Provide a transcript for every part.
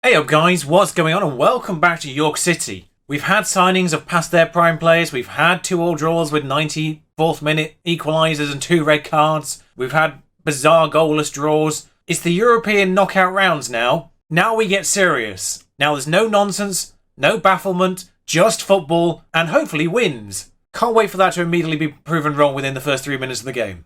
Hey up guys, what's going on and welcome back to York City. We've had signings of past their prime players, we've had 2-2 draws with 94th minute equalisers and 2 red cards, we've had bizarre goalless draws. It's the European knockout rounds now. Now we get serious. Now there's no nonsense, no bafflement, just football and hopefully wins. Can't wait for that to immediately be proven wrong within the first 3 minutes of the game.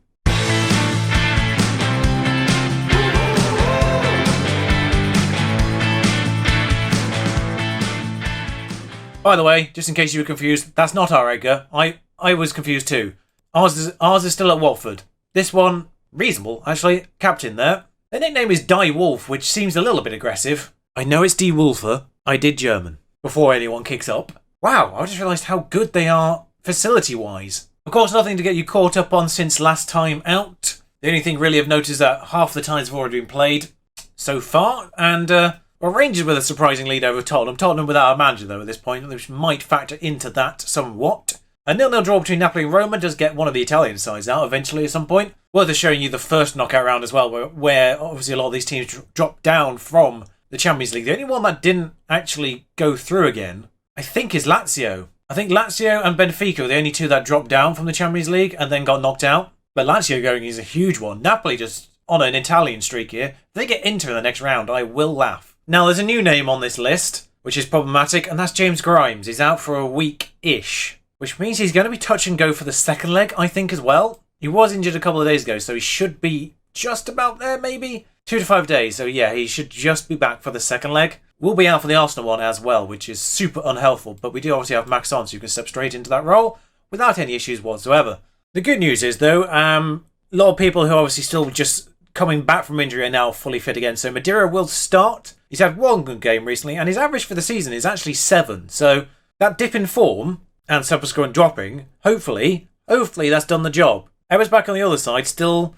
By the way, just in case you were confused, that's not our Edgar. I was confused too. Ours is still at Watford. This one, reasonable, actually. Captain there. Their nickname is Die Wolf, which seems a little bit aggressive. I know it's Die Wolfer. I did German. Before anyone kicks up. Wow, I just realised how good they are facility-wise. Of course, nothing to get you caught up on since last time out. The only thing really of note is that half the times have already been played so far, and Rangers with a surprising lead over Tottenham. Tottenham without a manager, though, at this point, which might factor into that somewhat. A 0-0 draw between Napoli and Roma does get one of the Italian sides out eventually at some point. Worth showing you the first knockout round as well, where obviously a lot of these teams dropped down from the Champions League. The only one that didn't actually go through again, I think, is Lazio. I think Lazio and Benfica are the only two that dropped down from the Champions League and then got knocked out. But Lazio going is a huge one. Napoli just on an Italian streak here. If they get into in the next round, I will laugh. Now, there's a new name on this list, which is problematic, and that's James Grimes. He's out for a week-ish, which means he's going to be touch and go for the second leg, I think, as well. He was injured a couple of days ago, so he should be just about there, maybe 2 to 5 days. So, yeah, he should just be back for the second leg. We'll be out for the Arsenal one as well, which is super unhelpful, but we do obviously have Max on, so you can step straight into that role without any issues whatsoever. The good news is, though, a lot of people who are obviously still just coming back from injury are now fully fit again. So Madeira will start. He's had one good game recently, and his average for the season is actually 7. So that dip in form and subsequent dropping, hopefully that's done the job. Eber's back on the other side, still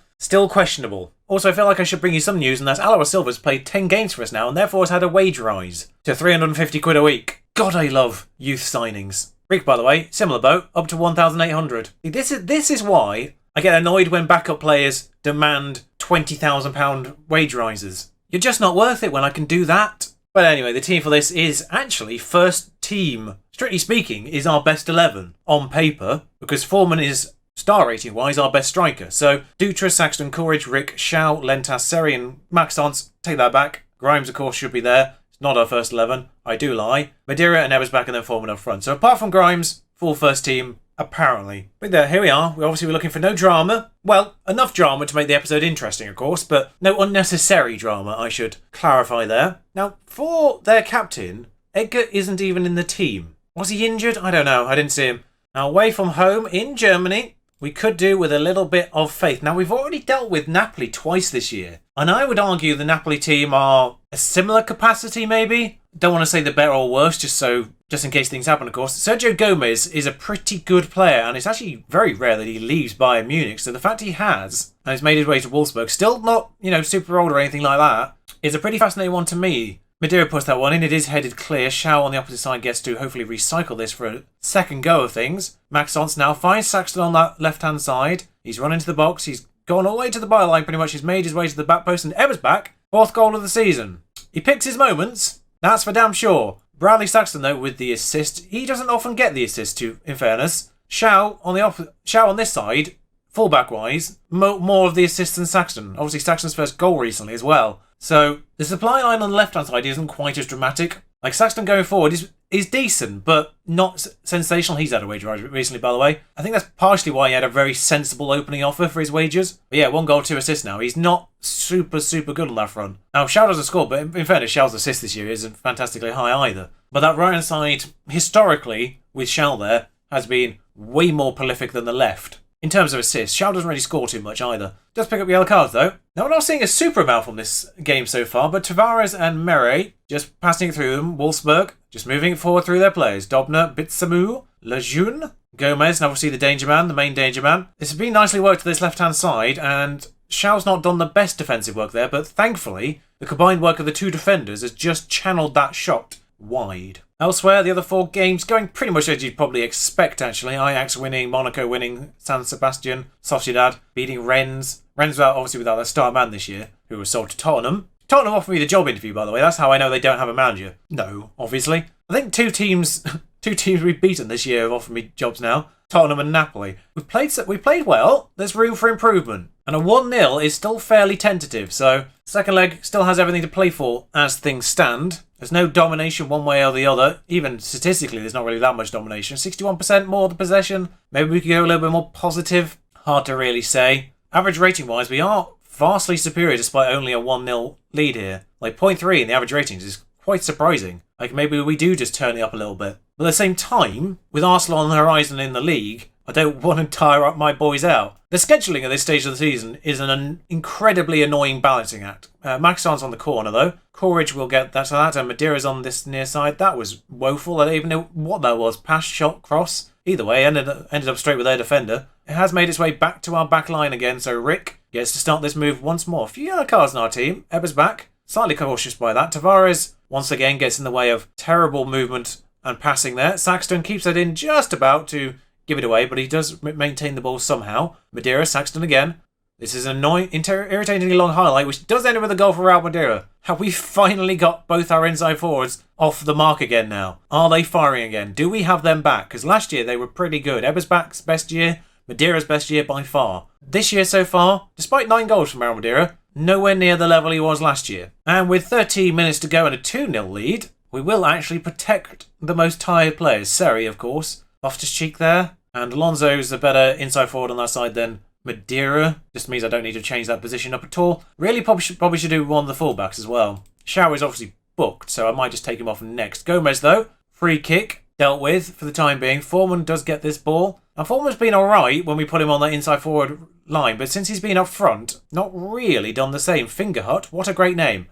questionable. Also, I feel like I should bring you some news, and that's Alois Silva's played 10 games for us now, and therefore has had a wage rise to 350 quid a week. God, I love youth signings. Rick, by the way, similar boat, up to 1,800. This is why I get annoyed when backup players demand £20,000 wage rises. You're just not worth it when I can do that. But anyway, the team for this is actually first team. Strictly speaking, is our best 11 on paper, because Foreman is, star rating wise, our best striker. So Dutra, Saxton, Courage, Rick, Shao, Lentas, Seri and Maxence, take that back. Grimes, of course, should be there. It's not our first 11. I do lie. Madeira and Evers back and then Foreman up front. So apart from Grimes, full first team. Apparently. But there, here we are. We're obviously looking for no drama. Well, enough drama to make the episode interesting, of course, but no unnecessary drama, I should clarify there. Now, for their captain, Edgar isn't even in the team. Was he injured? I don't know. I didn't see him. Now, away from home in Germany, we could do with a little bit of faith. Now, we've already dealt with Napoli twice this year, and I would argue the Napoli team are a similar capacity, maybe. Don't want to say the better or worse, just in case things happen, of course. Sergio Gomez is a pretty good player, and it's actually very rare that he leaves Bayern Munich. So the fact he has, and he's made his way to Wolfsburg, still not, super old or anything like that, is a pretty fascinating one to me. Madeira puts that one in. It is headed clear. Shao on the opposite side gets to hopefully recycle this for a second go of things. Maxence now finds Saxton on that left-hand side. He's run into the box. He's gone all the way to the byline pretty much. He's made his way to the back post, and Evers back. 4th goal of the season. He picks his moments. That's for damn sure. Bradley Saxton, though, with the assist. He doesn't often get the assist, in fairness. Shao on this side, fullback-wise, more of the assists than Saxton. Obviously, Saxton's first goal recently as well. So, the supply line on the left-hand side isn't quite as dramatic. Like, Saxton going forward is decent, but not sensational. He's had a wage rise recently, by the way. I think that's partially why he had a very sensible opening offer for his wages. But yeah, 1 goal, 2 assists now. He's not super good on that front. Now, Shao doesn't score, but in fairness, Shao's assist this year isn't fantastically high either. But that right-hand side, historically, with Shao there, has been way more prolific than the left. In terms of assists, Shao doesn't really score too much either. Does pick up yellow cards, though. Now, we're not seeing a super amount from this game so far, but Tavares and Mere just passing it through them. Wolfsburg just moving it forward through their players. Dobner, Bitsamu, Lejeune, Gomez, and obviously the danger man, the main danger man. This has been nicely worked to this left-hand side, and Shao's not done the best defensive work there, but thankfully, the combined work of the two defenders has just channeled that shot wide. Elsewhere, the other 4 games going pretty much as you'd probably expect, actually. Ajax winning, Monaco winning, San Sebastian, Sociedad beating Rennes. Rennes obviously without their star man this year, who was sold to Tottenham. Tottenham offered me the job interview, by the way. That's how I know they don't have a manager. No, obviously. I think two teams we've beaten this year have offered me jobs now. Tottenham and Napoli. We played well. There's room for improvement. And a 1-0 is still fairly tentative, so second leg still has everything to play for as things stand. There's no domination one way or the other. Even statistically, there's not really that much domination. 61% more the possession. Maybe we could go a little bit more positive. Hard to really say. Average rating-wise, we are vastly superior despite only a 1-0 lead here. Like 0.3 in the average ratings is quite surprising. Like maybe we do just turn it up a little bit. But at the same time, with Arsenal on the horizon in the league, I don't want to tire up my boys out. The scheduling at this stage of the season is an incredibly annoying balancing act. Maxon's on the corner though. Courage will get that to that, and Madeira's on this near side. That was woeful. I don't even know what that was. Pass, shot, cross. Either way, ended up straight with their defender. It has made its way back to our back line again, so Rick gets to start this move once more. A few yellow cards in our team. Eber's back. Slightly cautious by that. Tavares once again gets in the way of terrible movement and passing there. Saxton keeps it in just about to give it away, but he does maintain the ball somehow. Madeira, Saxton again. This is an annoying, irritatingly long highlight, which does end with a goal for Real Madeira. Have we finally got both our inside forwards off the mark again now? Are they firing again? Do we have them back? Because last year they were pretty good. Eber's back's best year, Madeira's best year by far. This year so far, despite 9 goals from Real Madeira, nowhere near the level he was last year. And with 13 minutes to go and a 2-0 lead, we will actually protect the most tired players. Seri, of course. Loftus-Cheek there. And Alonso's the better inside forward on that side than Madeira. Just means I don't need to change that position up at all. Really probably should do one of the fullbacks as well. Shaw is obviously booked, so I might just take him off next. Gomez, though. Free kick. Dealt with for the time being. Foreman does get this ball. And Foreman's been alright when we put him on that inside forward line, but since he's been up front, not really done the same. Fingerhut, what a great name.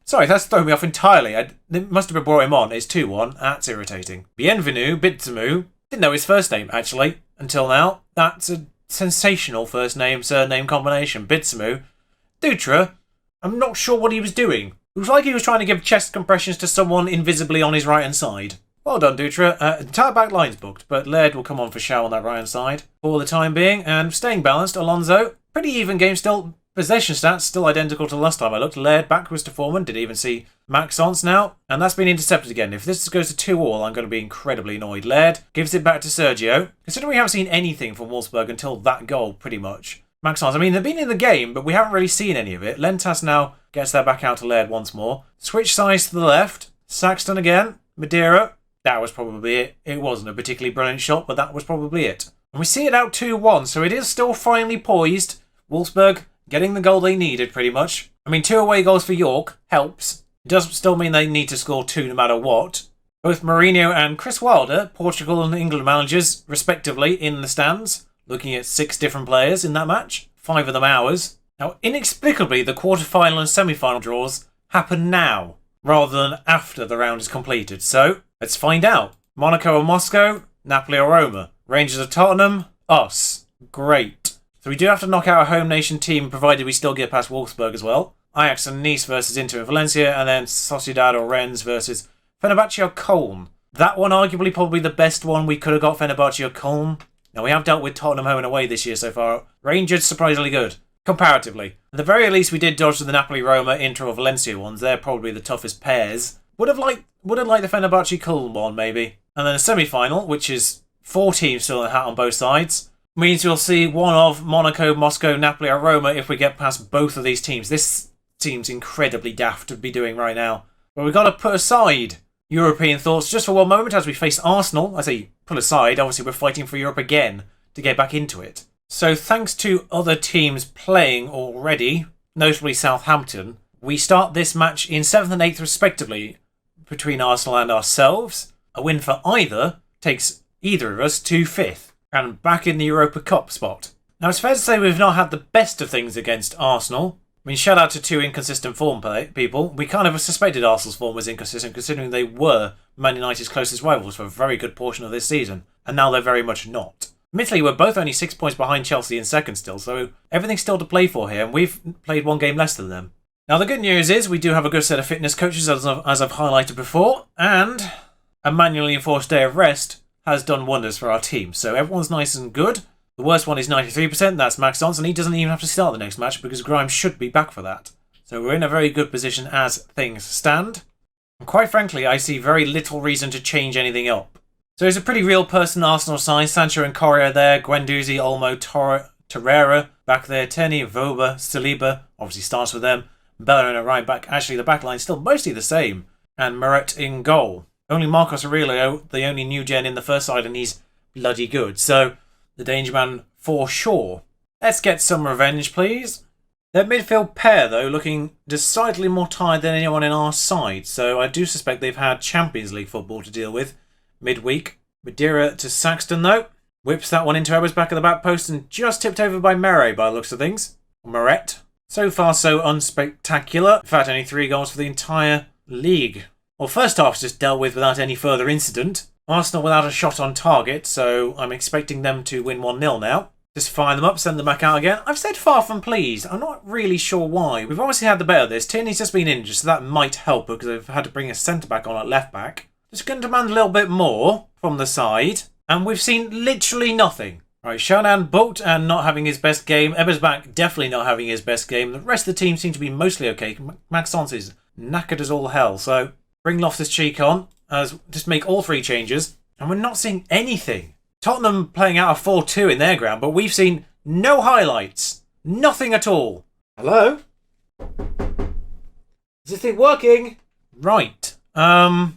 Sorry, that's thrown me off entirely. They must have brought him on. It's 2-1. That's irritating. Bienvenu, Bitsamu. Didn't know his first name, actually, until now. That's a sensational first name, surname combination. Bitsamu. Dutra, I'm not sure what he was doing. It was like he was trying to give chest compressions to someone invisibly on his right-hand side. Well done, Dutra. Entire back line's booked, but Laird will come on for Shaw on that right-hand side for the time being. And staying balanced, Alonso. Pretty even game still. Possession stats still identical to last time I looked. Laird backwards to Foreman. Didn't even see Maxence now. And that's been intercepted again. If this goes to 2-2, I'm going to be incredibly annoyed. Laird gives it back to Sergio. Considering we haven't seen anything from Wolfsburg until that goal, pretty much. Maxence, I mean, they've been in the game, but we haven't really seen any of it. Lentas now gets that back out to Laird once more. Switch sides to the left. Saxton again. Madeira. That was probably it. It wasn't a particularly brilliant shot, but that was probably it. And we see it out 2-1, so it is still finely poised. Wolfsburg getting the goal they needed, pretty much. I mean, 2 away goals for York helps. It does still mean they need to score 2 no matter what. Both Mourinho and Chris Wilder, Portugal and England managers, respectively, in the stands, looking at 6 different players in that match. 5 of them ours. Now, inexplicably, the quarter-final and semi-final draws happen now, rather than after the round is completed. So, let's find out. Monaco or Moscow, Napoli or Roma. Rangers or Tottenham, us. Great. So we do have to knock out a home nation team, provided we still get past Wolfsburg as well. Ajax and Nice versus Inter and Valencia, and then Sociedad or Rennes versus Fenerbahce or Köln. That one arguably probably the best one we could have got, Fenerbahce or Köln. Now we have dealt with Tottenham home and away this year so far. Rangers surprisingly good, comparatively. At the very least we did dodge the Napoli, Roma, Inter or Valencia ones. They're probably the toughest pairs. Would have liked the Fenerbahce Köln one maybe. And then a semi-final, which is 4 teams still in the hat on both sides. Means you'll see one of Monaco, Moscow, Napoli or Roma if we get past both of these teams. This seems incredibly daft to be doing right now. But we've got to put aside European thoughts just for one moment as we face Arsenal. I say put aside, obviously we're fighting for Europe again to get back into it. So thanks to other teams playing already, notably Southampton, we start this match in 7th and 8th respectively between Arsenal and ourselves. A win for either takes either of us to 5th. And back in the Europa Cup spot. Now, it's fair to say we've not had the best of things against Arsenal. I mean, shout out to 2 inconsistent form people. We kind of suspected Arsenal's form was inconsistent, considering they were Man United's closest rivals for a very good portion of this season. And now they're very much not. Admittedly, we're both only 6 points behind Chelsea in second still, so everything's still to play for here, and we've played 1 game less than them. Now, the good news is we do have a good set of fitness coaches, as I've highlighted before, and a manually enforced day of rest has done wonders for our team. So everyone's nice and good. The worst one is 93%, that's Max Johnson. He doesn't even have to start the next match because Grimes should be back for that. So we're in a very good position as things stand. And quite frankly, I see very little reason to change anything up. So it's a pretty real person Arsenal side. Sancho and Correa there, Guendouzi, Olmo, Torreira back there, Tenny, Voba, Saliba, obviously starts with them, Bellerin at right back. Actually, the back line's still mostly the same. And Meret in goal. Only Marcos Aurelio, the only new gen in the first side, and he's bloody good. So, the danger man for sure. Let's get some revenge, please. Their midfield pair, though, looking decidedly more tired than anyone in our side. So, I do suspect they've had Champions League football to deal with midweek. Madeira to Saxton, though. Whips that one into Ebbers back of the back post and just tipped over by Mere by the looks of things. Meret. So far, so unspectacular. In fact, only 3 goals for the entire league. Well, first half's just dealt with without any further incident. Arsenal without a shot on target, so I'm expecting them to win 1-0 now. Just fire them up, send them back out again. I've said far from pleased. I'm not really sure why. We've obviously had the better of this. Tierney's just been injured, so that might help because they've had to bring a centre-back on at left-back. Just going to demand a little bit more from the side. And we've seen literally nothing. Right, Shonan booked and not having his best game. Ebersbach definitely not having his best game. The rest of the team seem to be mostly okay. Maxence is knackered as all hell. So bring Loftus-Cheek on. Just make all 3 changes. And we're not seeing anything. Tottenham playing out a 4-2 in their ground, but we've seen no highlights. Nothing at all. Hello? Is this thing working? Right. Don't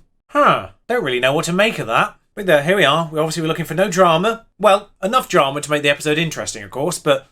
really know what to make of that. But there, here we are. We obviously were looking for no drama. Well, enough drama to make the episode interesting, of course, but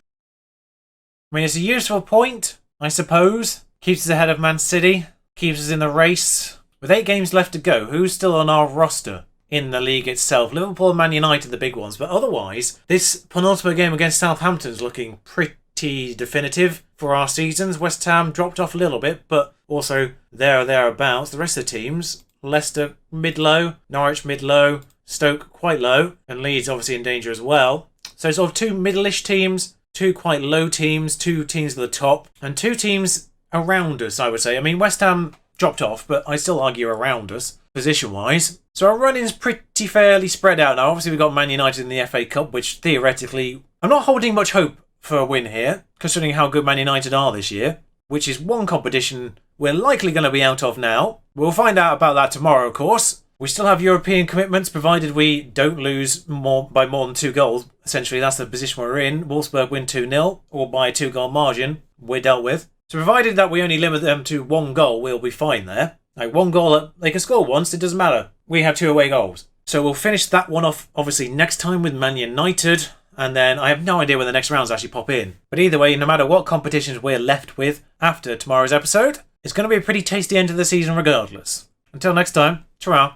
I mean, it's a useful point, I suppose. Keeps us ahead of Man City. Keeps us in the race. With 8 games left to go, who's still on our roster in the league itself? Liverpool and Man United, the big ones. But otherwise, this penultimate game against Southampton is looking pretty definitive for our seasons. West Ham dropped off a little bit, but also there or thereabouts. The rest of the teams, Leicester mid-low, Norwich mid-low, Stoke quite low, and Leeds obviously in danger as well. So sort of 2 middle-ish teams, 2 quite low teams, 2 teams at the top, and 2 teams around us, I would say. I mean, West Ham dropped off, but I still argue around us, position-wise. So our run-in's pretty fairly spread out now. Obviously, we've got Man United in the FA Cup, which theoretically, I'm not holding much hope for a win here, considering how good Man United are this year, which is one competition we're likely going to be out of now. We'll find out about that tomorrow, of course. We still have European commitments, provided we don't lose by more than 2 goals. Essentially, that's the position we're in. Wolfsburg win 2-0, or by a 2-goal margin. We're dealt with. So provided that we only limit them to 1 goal, we'll be fine there. Like 1 goal, they can score once, it doesn't matter. We have 2 away goals. So we'll finish that one off, obviously, next time with Man United. And then I have no idea when the next rounds actually pop in. But either way, no matter what competitions we're left with after tomorrow's episode, it's going to be a pretty tasty end to the season regardless. Until next time, ta-ra.